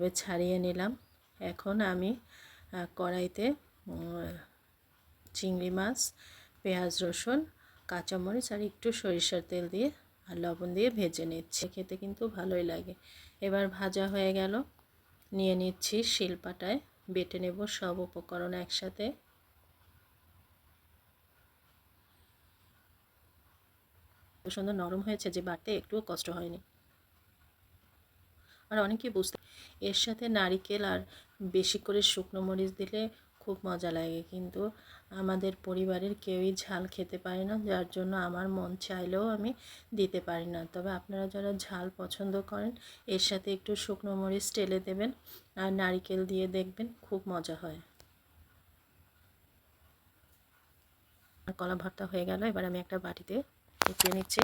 ভালোভাবে ছাড়িয়ে নিলাম। এখন আমি কড়াইতে চিংড়ি মাছ, পেঁয়াজ, রসুন, কাঁচামরিচ আর একটু সরিষার তেল দিয়ে আর লবণ দিয়ে ভেজে নিচ্ছি। খেতে কিন্তু ভালোই লাগে। এবার ভাজা হয়ে গেল, নিয়ে নিচ্ছি শিলপাটায়, বেটে নেব সব উপকরণ একসাথে। সুন্দর নরম হয়েছে যে বাটতে একটুও কষ্ট হয়নি। আর অনেকে বুঝতে, এর সাথে নারিকেল আর বেশি করে শুকনো মরিচ দিলে খুব মজা লাগে, কিন্তু আমাদের পরিবারের কেউই ঝাল খেতে পারে না, যার জন্য আমার মন চাইলেও আমি দিতে পারি না। তবে আপনারা যারা ঝাল পছন্দ করেন এর সাথে একটু শুকনো মরিচ টেলে দেবেন আর নারিকেল দিয়ে দেখবেন, খুব মজা হয়। আর কলা ভর্তা হয়ে গেল। এবার আমি একটা বাটিতে উঠিয়ে নিচ্ছি।